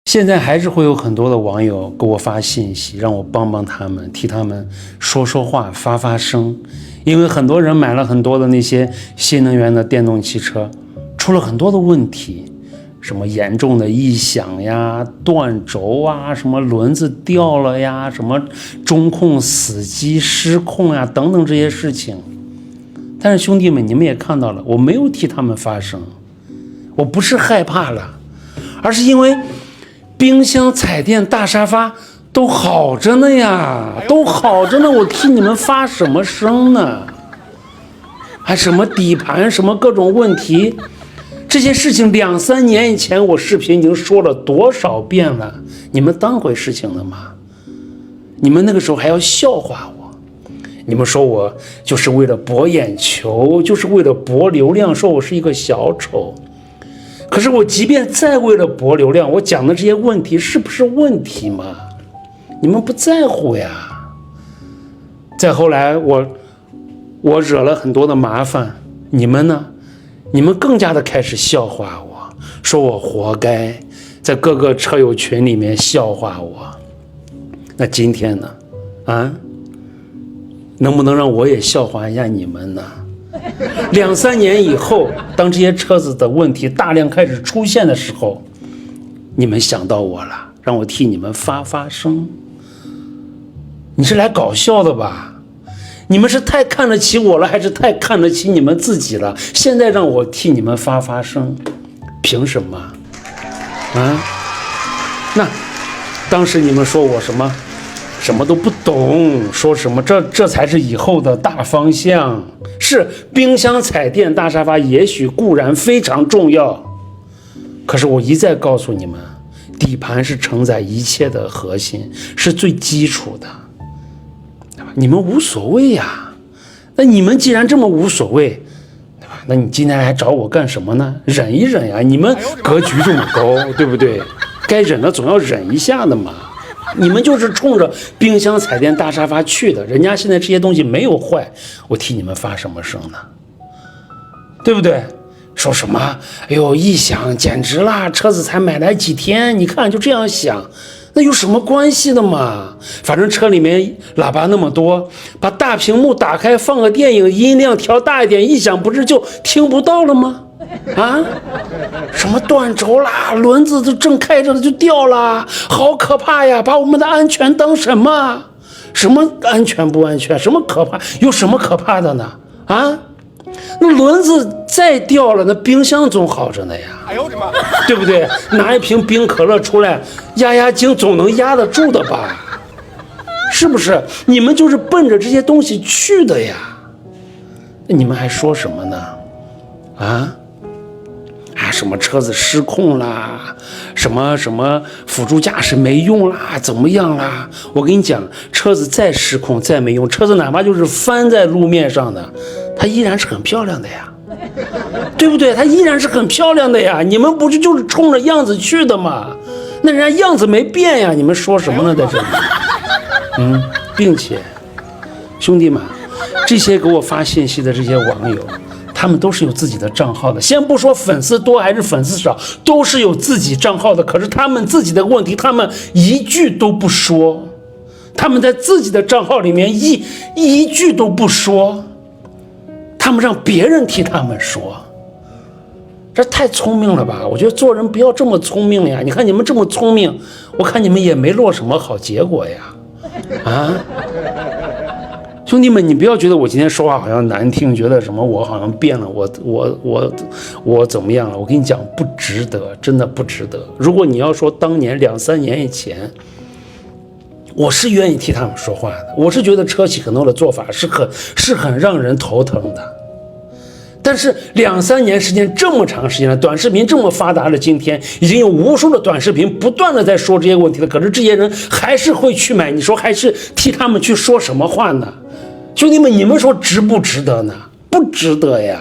现在还是会有很多的网友给我发信息，让我帮帮他们，替他们说说话，发发声。因为很多人买了很多的那些新能源的电动汽车，出了很多的问题，什么严重的异响呀、断轴啊、什么轮子掉了呀、什么中控死机失控呀等等这些事情。但是兄弟们，你们也看到了，我没有替他们发声，我不是害怕了，而是因为冰箱、彩电、大沙发都好着呢呀，都好着呢，我替你们发什么声呢？还什么底盘，什么各种问题，这些事情2、3年以前我视频已经说了多少遍了，你们当回事情了吗？你们那个时候还要笑话我，你们说我就是为了博眼球，就是为了博流量，说我是一个小丑。可是我即便再为了博流量，我讲的这些问题是不是问题嘛？你们不在乎呀。再后来我惹了很多的麻烦，你们呢？你们更加的开始笑话我，说我活该，在各个车友群里面笑话我。那今天呢？能不能让我也笑话一下你们呢？2、3年以后，当这些车子的问题大量开始出现的时候，你们想到我了，让我替你们发发声。你是来搞笑的吧？你们是太看得起我了，还是太看得起你们自己了？现在让我替你们发发声，凭什么？那当时你们说我什么都不懂，说什么这才是以后的大方向。是冰箱、彩电、大沙发也许固然非常重要，可是我一再告诉你们，底盘是承载一切的核心，是最基础的，对吧？你们无所谓呀。那你们既然这么无所谓，对吧？那你今天还找我干什么呢？忍一忍呀，你们格局这么高，对不对？该忍的总要忍一下的嘛。你们就是冲着冰箱、彩电、大沙发去的，人家现在这些东西没有坏，我替你们发什么声呢？对不对？说什么哎呦异响简直啦，车子才买来几天，你看就这样想，那有什么关系的嘛？反正车里面喇叭那么多，把大屏幕打开放个电影，音量调大一点，异响不是就听不到了吗？什么断轴啦，轮子都正开着就掉了，好可怕呀！把我们的安全当什么？什么安全不安全？什么可怕？有什么可怕的呢？那轮子再掉了，那冰箱总好着呢呀！哎呦我的妈！对不对？拿一瓶冰可乐出来压压惊，总能压得住的吧？是不是？你们就是奔着这些东西去的呀！你们还说什么呢？什么车子失控啦，什么辅助驾驶没用啦，怎么样啦？我跟你讲，车子再失控再没用，车子哪怕就是翻在路面上的，它依然是很漂亮的呀，对不对？它依然是很漂亮的呀。你们不是就是冲着样子去的吗？那人家样子没变呀，你们说什么呢？在这里，并且，兄弟们，这些给我发信息的这些网友，他们都是有自己的账号的，先不说粉丝多还是粉丝少，都是有自己账号的。可是他们自己的问题，他们一句都不说，他们在自己的账号里面一句都不说，他们让别人替他们说，这太聪明了吧？我觉得做人不要这么聪明呀！你看你们这么聪明，我看你们也没落什么好结果呀，兄弟们，你不要觉得我今天说话好像难听，觉得什么我好像变了，我怎么样了？我跟你讲，不值得，真的不值得。如果你要说当年2、3年以前，我是愿意替他们说话的，我是觉得车企很多的做法是很让人头疼的。但是2、3年时间这么长时间了，短视频这么发达的今天，已经有无数的短视频不断的在说这些问题了，可是这些人还是会去买，你说还是替他们去说什么话呢？兄弟们，你们说值不值得呢？不值得呀。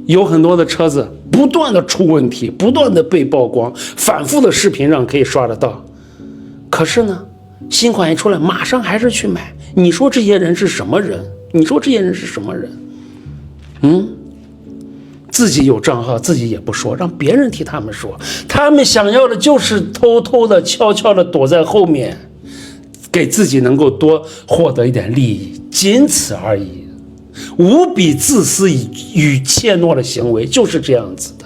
有很多的车子不断的出问题，不断的被曝光，反复的视频上可以刷得到。可是呢，新款一出来，马上还是去买。你说这些人是什么人？你说这些人是什么人？自己有账号，自己也不说，让别人替他们说。他们想要的就是偷偷的、悄悄的躲在后面，给自己能够多获得一点利益，仅此而已。无比自私与怯懦的行为就是这样子的。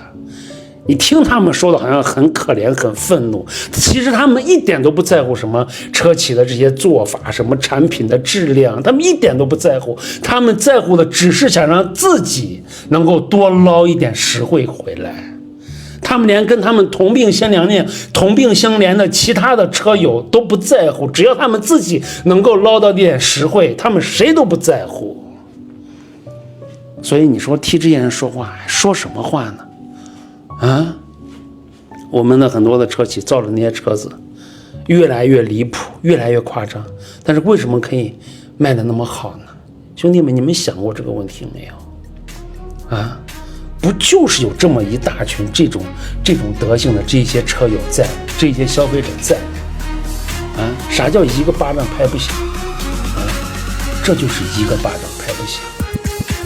你听他们说的好像很可怜很愤怒，其实他们一点都不在乎什么车企的这些做法，什么产品的质量，他们一点都不在乎，他们在乎的只是想让自己能够多捞一点实惠回来。他们连跟他们同病相怜的其他的车友都不在乎，只要他们自己能够捞到点实惠，他们谁都不在乎。所以你说替这些人说话，说什么话呢？啊，我们的很多的车企造的那些车子越来越离谱，越来越夸张，但是为什么可以卖得那么好呢？兄弟们，你们想过这个问题没有？啊，不就是有这么一大群这种德行的这些车友在，这些消费者在？啊，啥叫一个巴掌拍不响？啊，这就是一个巴掌拍不响，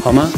好吗？